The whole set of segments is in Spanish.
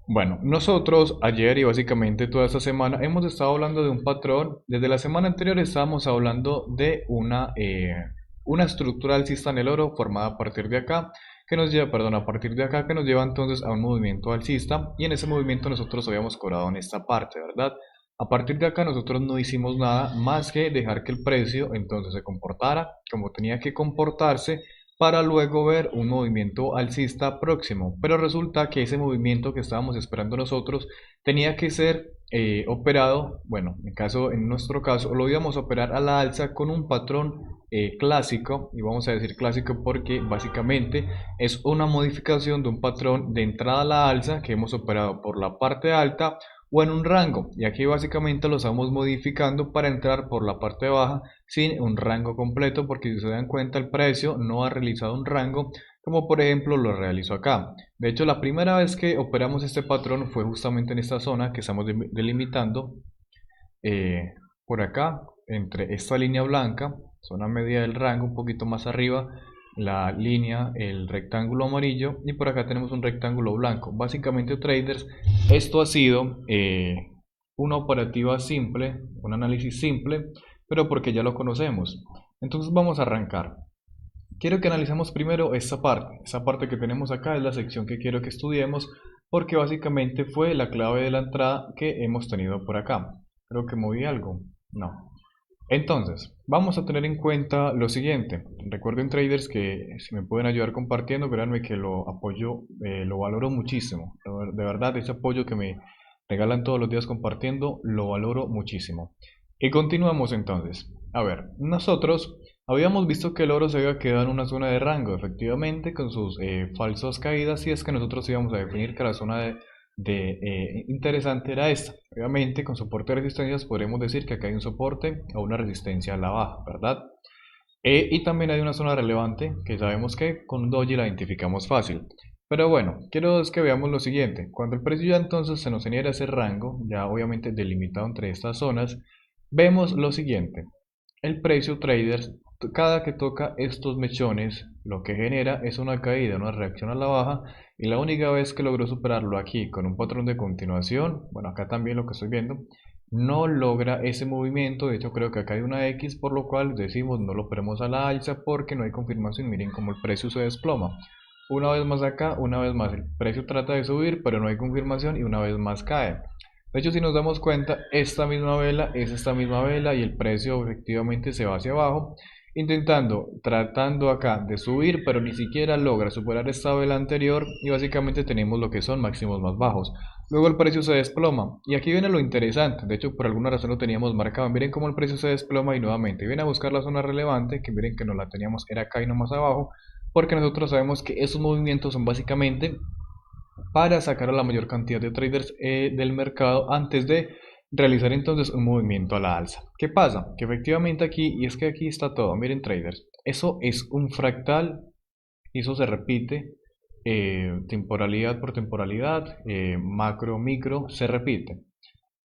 Bueno, nosotros ayer y básicamente toda esta semana hemos estado hablando de un patrón. Desde la semana anterior estábamos hablando de una estructura alcista en el oro formada a partir de acá, que nos lleva, perdón, a partir de acá, que nos lleva entonces a un movimiento alcista y en ese movimiento nosotros habíamos cobrado en esta parte, ¿verdad? A partir de acá nosotros no hicimos nada más que dejar que el precio entonces se comportara como tenía que comportarse para luego ver un movimiento alcista próximo. Pero resulta que ese movimiento que estábamos esperando nosotros tenía que ser operado, bueno, en nuestro caso, lo íbamos a operar a la alza con un patrón clásico, y vamos a decir clásico porque básicamente es una modificación de un patrón de entrada a la alza que hemos operado por la parte alta o en un rango, y aquí básicamente lo estamos modificando para entrar por la parte baja sin un rango completo, porque si se dan cuenta el precio no ha realizado un rango como por ejemplo lo realizó acá. De hecho, la primera vez que operamos este patrón fue justamente en esta zona que estamos delimitando eh, por acá, entre esta línea blanca, zona media del rango, un poquito más arriba, la línea, el rectángulo amarillo, y por acá tenemos un rectángulo blanco. Básicamente, traders, esto ha sido una operativa simple, un análisis simple, pero porque ya lo conocemos. Entonces vamos a arrancar. Quiero que analicemos primero esta parte que tenemos acá es la sección que quiero que estudiemos porque básicamente fue la clave de la entrada que hemos tenido por acá. Creo que moví algo. No. Entonces, vamos a tener en cuenta lo siguiente. Recuerden traders que si me pueden ayudar compartiendo, créanme que lo apoyo, lo valoro muchísimo. De verdad, ese apoyo que me regalan todos los días compartiendo, lo valoro muchísimo. Y continuamos entonces. A ver, nosotros habíamos visto que el oro se había quedado en una zona de rango, efectivamente, con sus falsas caídas, y es que nosotros íbamos a definir que la zona de interesante era esta. Obviamente, con soporte de resistencias podremos decir que acá hay un soporte o una resistencia a la baja, ¿verdad? Y también hay una zona relevante que sabemos que con un doji la identificamos fácil. Pero bueno, quiero es que veamos lo siguiente. Cuando el precio ya entonces se nos genera ese rango, ya obviamente delimitado entre estas zonas, vemos lo siguiente. El precio traders, cada que toca estos mechones, lo que genera es una caída, una reacción a la baja, y la única vez que logró superarlo aquí con un patrón de continuación, bueno, acá también lo que estoy viendo, no logra ese movimiento. De hecho creo que acá hay una X, por lo cual decimos no lo operemos a la alza porque no hay confirmación. Miren cómo el precio se desploma. Una vez más acá, una vez más el precio trata de subir, pero no hay confirmación y una vez más cae. De hecho, si nos damos cuenta, esta misma vela es esta misma vela y el precio efectivamente se va hacia abajo, tratando acá de subir, pero ni siquiera logra superar esta vela anterior y básicamente tenemos lo que son máximos más bajos. Luego el precio se desploma y aquí viene lo interesante. De hecho, por alguna razón lo teníamos marcado. Miren cómo el precio se desploma y nuevamente viene a buscar la zona relevante, que miren que no la teníamos, era acá y no más abajo, porque nosotros sabemos que esos movimientos son básicamente para sacar a la mayor cantidad de traders del mercado antes de realizar entonces un movimiento a la alza. ¿Qué pasa? Que efectivamente aquí, y es que aquí está todo, miren traders, eso es un fractal y eso se repite temporalidad por temporalidad, macro, micro, se repite.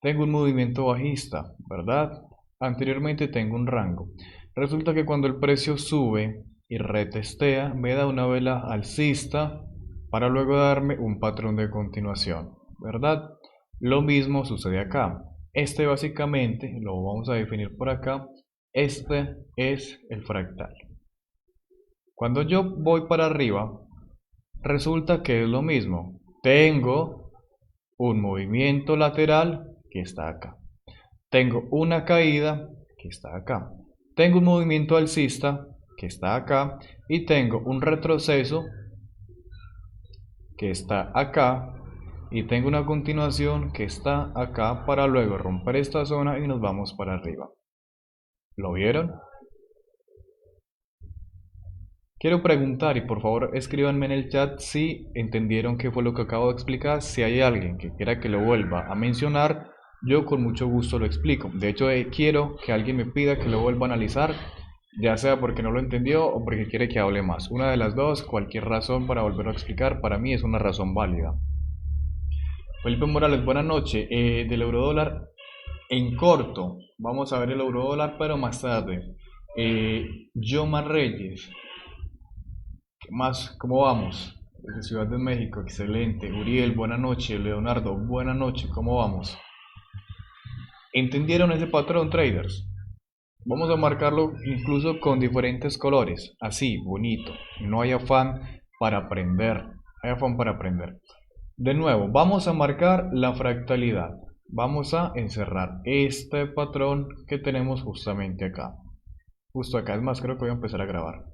Tengo un movimiento bajista, ¿verdad? Anteriormente tengo un rango. Resulta que cuando el precio sube y retestea, me da una vela alcista para luego darme un patrón de continuación, ¿verdad? Lo mismo sucede acá. Este básicamente, lo vamos a definir por acá, este es el fractal. Cuando yo voy para arriba, resulta que es lo mismo. Tengo un movimiento lateral que está acá. Tengo una caída que está acá. Tengo un movimiento alcista que está acá. Y tengo un retroceso que está acá. Y tengo una continuación que está acá para luego romper esta zona y nos vamos para arriba. ¿Lo vieron? Quiero preguntar y por favor escríbanme en el chat si entendieron qué fue lo que acabo de explicar. Si hay alguien que quiera que lo vuelva a mencionar, yo con mucho gusto lo explico. De hecho, quiero que alguien me pida que lo vuelva a analizar, ya sea porque no lo entendió o porque quiere que hable más. Una de las dos, cualquier razón para volverlo a explicar, para mí es una razón válida. Felipe Morales, buenas noches. Del eurodólar en corto, vamos a ver el eurodólar, pero más tarde. Yoma Reyes, ¿qué más? ¿Cómo vamos? desde Ciudad de México, excelente. Uriel, buena noche. Leonardo, buena noche, ¿cómo vamos? ¿Entendieron ese patrón, traders? Vamos a marcarlo incluso con diferentes colores, así, bonito. No hay afán para aprender, hay afán para aprender. De nuevo, vamos a marcar la fractalidad. Vamos a encerrar este patrón que tenemos justamente acá. Justo acá, es más, creo que voy a empezar a grabar.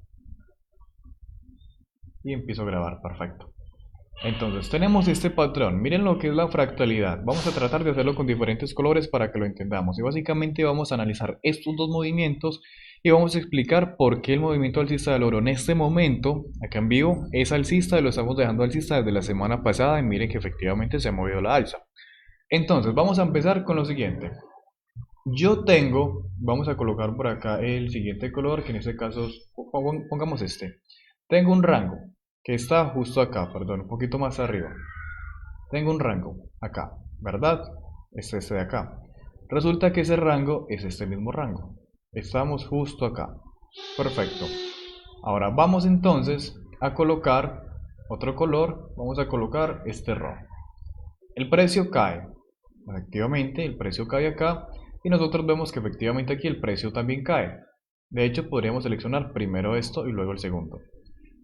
Y empiezo a grabar, perfecto. Entonces, tenemos este patrón. Miren lo que es la fractalidad. Vamos a tratar de hacerlo con diferentes colores para que lo entendamos. Y básicamente vamos a analizar estos dos movimientos y vamos a explicar por qué el movimiento alcista del oro en este momento, acá en vivo, es alcista y lo estamos dejando alcista desde la semana pasada. Y miren que efectivamente se ha movido la alza. Entonces, vamos a empezar con lo siguiente. Yo tengo, vamos a colocar por acá el siguiente color, que en este caso, pongamos este. Tengo un rango que está justo acá, perdón, un poquito más arriba. Tengo un rango acá, ¿verdad? Es este de acá. Resulta que ese rango es este mismo rango. Estamos justo acá. Perfecto. Ahora vamos entonces a colocar otro color. Vamos a colocar este rojo. El precio cae. Efectivamente, el precio cae acá. Y nosotros vemos que efectivamente aquí el precio también cae. De hecho, podríamos seleccionar primero esto y luego el segundo.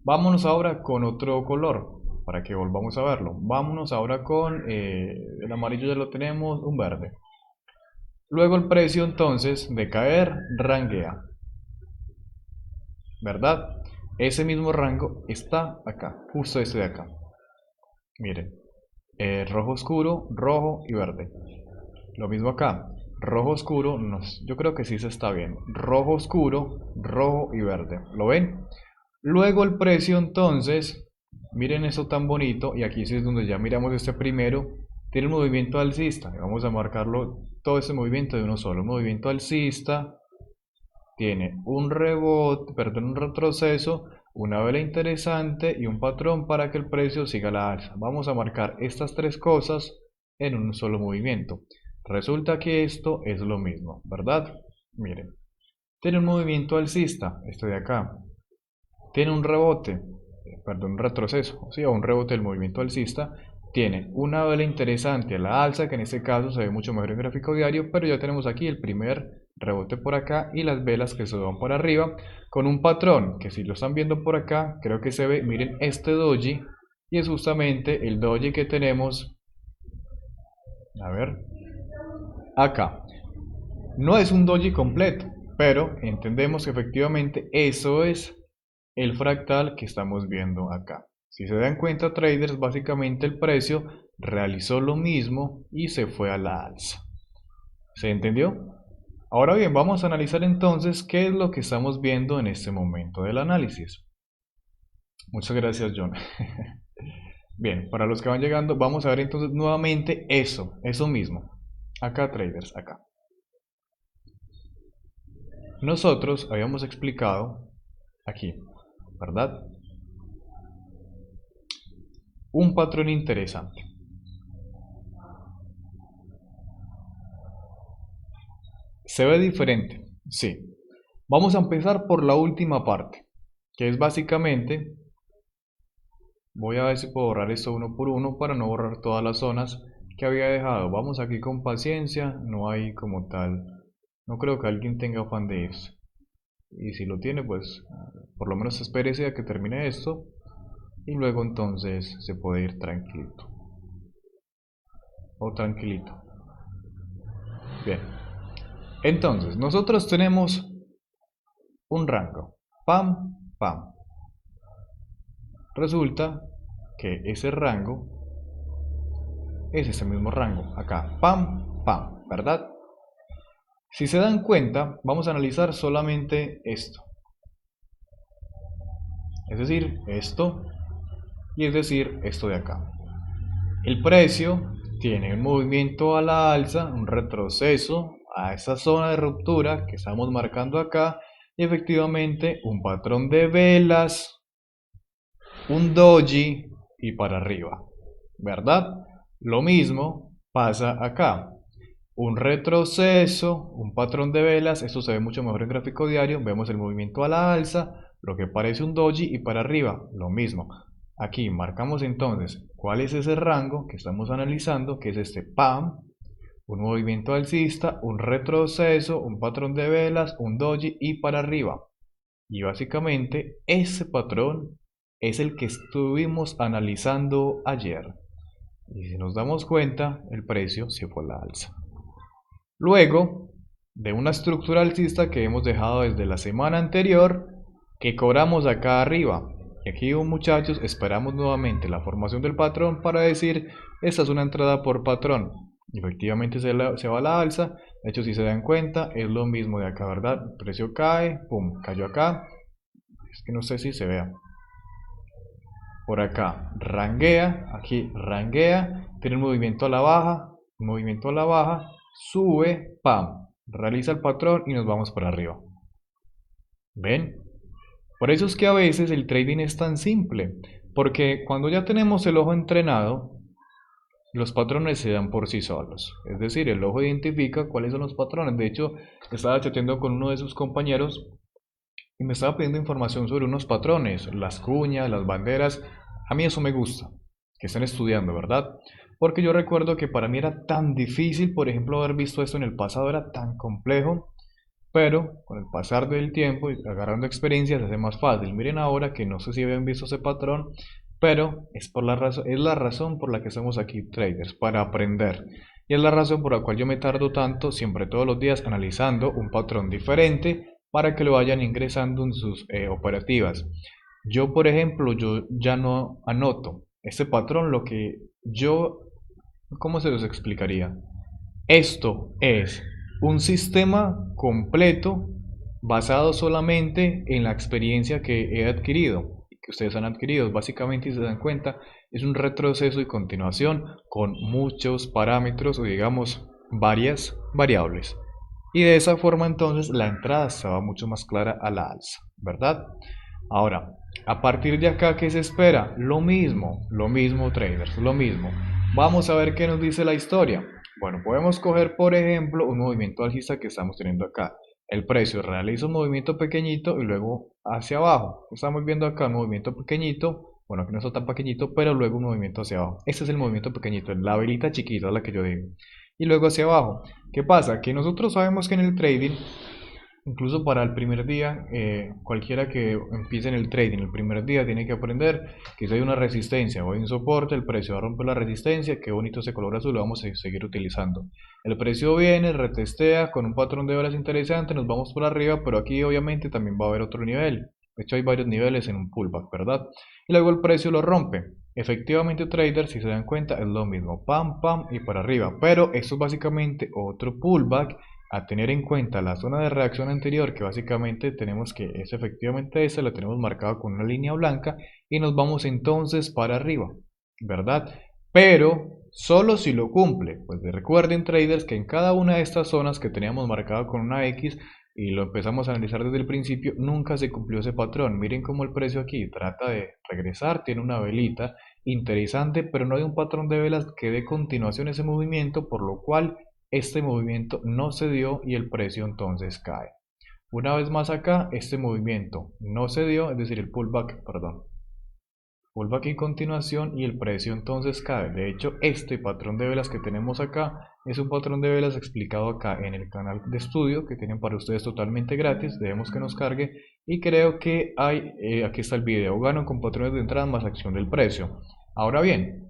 Vámonos ahora con otro color, para que volvamos a verlo. Vámonos ahora con el amarillo, ya lo tenemos, un verde. Luego el precio entonces de caer ranguea, ¿verdad? Ese mismo rango está acá, justo este de acá. Miren, rojo oscuro, rojo y verde. Lo mismo acá, rojo oscuro, yo creo que sí se está bien. Rojo oscuro, rojo y verde. ¿Lo ven? Luego el precio entonces, miren eso tan bonito, y aquí sí es donde ya miramos este primero, tiene un movimiento alcista, y vamos a marcarlo todo ese movimiento de uno solo. Un movimiento alcista, tiene un rebote, perdón, un retroceso, una vela interesante y un patrón para que el precio siga la alza. Vamos a marcar estas tres cosas en un solo movimiento. Resulta que esto es lo mismo, ¿verdad? Miren, tiene un movimiento alcista, este de acá. Tiene un rebote, perdón, un retroceso, o un rebote del movimiento alcista. Tiene una vela interesante a la alza, que en este caso se ve mucho mejor en gráfico diario, pero ya tenemos aquí el primer rebote por acá y las velas que se van por arriba, con un patrón que si lo están viendo por acá, creo que se ve, miren este doji, y es justamente el doji que tenemos, a ver, acá. No es un doji completo, pero entendemos que efectivamente eso es el fractal que estamos viendo acá. Si se dan cuenta, traders, básicamente el precio realizó lo mismo y se fue a la alza. ¿Se entendió? Ahora bien, vamos a analizar entonces qué es lo que estamos viendo en este momento del análisis. Muchas gracias, John. Bien, para los que van llegando, vamos a ver entonces nuevamente eso mismo. Acá, traders, acá. Nosotros habíamos explicado aquí, ¿verdad? Un patrón interesante. Se ve diferente, sí. Vamos a empezar por la última parte, que es básicamente, voy a ver si puedo borrar esto uno por uno para no borrar todas las zonas que había dejado. Vamos aquí con paciencia, no hay como tal, no creo que alguien tenga afán de eso. Y si lo tiene, pues por lo menos espérese a que termine esto y luego entonces se puede ir tranquilito o tranquilito. Bien, entonces nosotros tenemos un rango, pam, pam. Resulta que ese rango es ese mismo rango, acá, pam, pam, ¿verdad? Si se dan cuenta, vamos a analizar solamente esto. Es decir, esto y es decir, esto de acá. El precio tiene un movimiento a la alza, un retroceso a esa zona de ruptura que estamos marcando acá y efectivamente un patrón de velas, un doji y para arriba, ¿verdad? Lo mismo pasa acá. Un retroceso, un patrón de velas, esto se ve mucho mejor en gráfico diario, vemos el movimiento a la alza, lo que parece un doji y para arriba, lo mismo. Aquí marcamos entonces cuál es ese rango que estamos analizando, que es este PAM, un movimiento alcista, un retroceso, un patrón de velas, un doji y para arriba. Y básicamente ese patrón es el que estuvimos analizando ayer. Y si nos damos cuenta, el precio se fue a la alza. Luego de una estructura alcista que hemos dejado desde la semana anterior, que cobramos acá arriba. Y aquí, muchachos, esperamos nuevamente la formación del patrón para decir, esta es una entrada por patrón. Y efectivamente se va a la alza. De hecho, si se dan cuenta, es lo mismo de acá, ¿verdad? El precio cae, pum, cayó acá. Es que no sé si se vea. Por acá, ranguea, aquí ranguea, tiene un movimiento a la baja, sube, pam, realiza el patrón y nos vamos para arriba. ¿Ven? Por eso es que a veces el trading es tan simple, porque cuando ya tenemos el ojo entrenado, los patrones se dan por sí solos. Es decir, el ojo identifica cuáles son los patrones. De hecho, estaba chateando con uno de sus compañeros y me estaba pidiendo información sobre unos patrones, las cuñas, las banderas. A mí eso me gusta, que estén estudiando, ¿verdad? Porque yo recuerdo que para mí era tan difícil, por ejemplo, haber visto esto en el pasado, era tan complejo, pero con el pasar del tiempo y agarrando experiencia se hace más fácil. Miren ahora que no sé si habían visto ese patrón, pero es la razón por la que estamos aquí traders, para aprender. Y es la razón por la cual yo me tardo tanto, siempre todos los días, analizando un patrón diferente para que lo vayan ingresando en sus operativas. Yo, por ejemplo, yo ya no anoto este patrón, lo que yo, ¿cómo se los explicaría? Esto es un sistema completo basado solamente en la experiencia que he adquirido, que ustedes han adquirido. Básicamente, si se dan cuenta, es un retroceso y continuación con muchos parámetros o digamos varias variables. Y de esa forma entonces la entrada estaba mucho más clara a la alza, ¿verdad? Ahora, a partir de acá, ¿qué se espera? Lo mismo traders, lo mismo. Vamos a ver qué nos dice la historia. Bueno, podemos coger por ejemplo un movimiento alcista que estamos teniendo acá. El precio realiza un movimiento pequeñito y luego hacia abajo. Estamos viendo acá un movimiento pequeñito, bueno, que no está tan pequeñito, pero luego un movimiento hacia abajo. Este es el movimiento pequeñito, la velita chiquita, la que yo digo. Y luego hacia abajo. ¿Qué pasa? Que nosotros sabemos que en el trading, incluso para el primer día, cualquiera que empiece en el trading, el primer día tiene que aprender que si hay una resistencia o hay un soporte, el precio va a romper la resistencia, qué bonito ese color azul, lo vamos a seguir utilizando. El precio viene, retestea con un patrón de horas interesante, nos vamos por arriba, pero aquí obviamente también va a haber otro nivel. De hecho hay varios niveles en un pullback, ¿verdad? Y luego el precio lo rompe. Efectivamente, traders, si se dan cuenta, es lo mismo, pam, pam y para arriba. Pero esto es básicamente otro pullback a tener en cuenta. La zona de reacción anterior, que básicamente tenemos que es efectivamente esa, la tenemos marcada con una línea blanca y nos vamos entonces para arriba, ¿verdad? Pero solo si lo cumple. Pues recuerden traders que en cada una de estas zonas que teníamos marcada con una X y lo empezamos a analizar desde el principio, nunca se cumplió ese patrón. Miren cómo el precio aquí trata de regresar, tiene una velita interesante, pero no hay un patrón de velas que dé continuación a ese movimiento, por lo cual este movimiento no se dio y el precio entonces cae. Una vez más acá, este movimiento no se dio, es decir, el pullback, perdón. Pullback en continuación y el precio entonces cae. De hecho, este patrón de velas que tenemos acá es un patrón de velas explicado acá en el canal de estudio que tienen para ustedes totalmente gratis. Debemos que nos cargue y creo que hay, aquí está el video, gano con patrones de entrada más acción del precio. Ahora bien,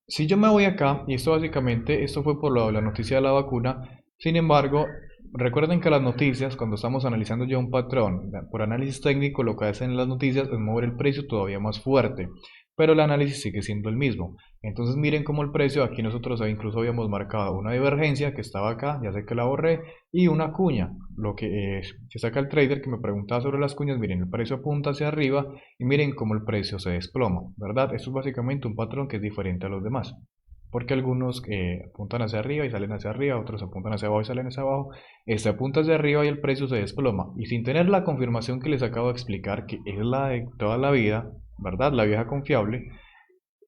si yo me voy acá, y esto básicamente, esto fue por la noticia de la vacuna, sin embargo, recuerden que las noticias, cuando estamos analizando ya un patrón, por análisis técnico, lo que hacen las noticias es mover el precio todavía más fuerte, pero el análisis sigue siendo el mismo. Entonces miren cómo el precio, aquí nosotros incluso habíamos marcado una divergencia que estaba acá, ya sé que la borré, y una cuña. Lo que se saca el trader que me preguntaba sobre las cuñas, miren, el precio apunta hacia arriba y miren cómo el precio se desploma, ¿verdad? Esto es básicamente un patrón que es diferente a los demás. Porque algunos apuntan hacia arriba y salen hacia arriba, otros apuntan hacia abajo y salen hacia abajo. Este apunta hacia arriba y el precio se desploma. Y sin tener la confirmación que les acabo de explicar, que es la de toda la vida, ¿verdad? La vieja confiable,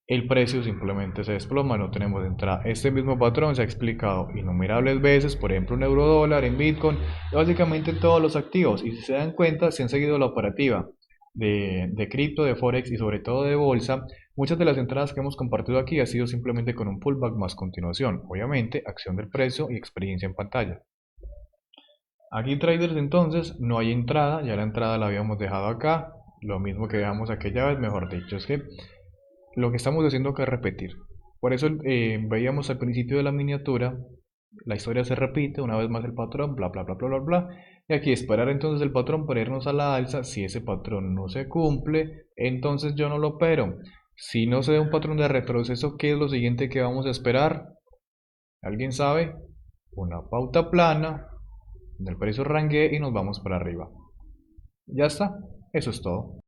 el precio simplemente se desploma, no tenemos entrada. Este mismo patrón se ha explicado innumerables veces, por ejemplo en eurodólar, en Bitcoin, básicamente en todos los activos. Y si se dan cuenta, si han seguido la operativa, de cripto, de forex y sobre todo de bolsa, muchas de las entradas que hemos compartido aquí ha sido simplemente con un pullback más continuación, obviamente acción del precio y experiencia en pantalla. Aquí traders entonces no hay entrada, ya la entrada la habíamos dejado acá, lo mismo que dejamos aquella vez, mejor dicho, es que lo que estamos haciendo acá es repetir. Por eso veíamos al principio de la miniatura, la historia se repite, una vez más el patrón, bla bla bla bla bla bla. Y aquí esperar entonces el patrón para irnos a la alza. Si ese patrón no se cumple, entonces yo no lo opero. Si no se da un patrón de retroceso, ¿qué es lo siguiente que vamos a esperar? ¿Alguien sabe? Una pauta plana, del precio ranguee y nos vamos para arriba. Ya está, eso es todo.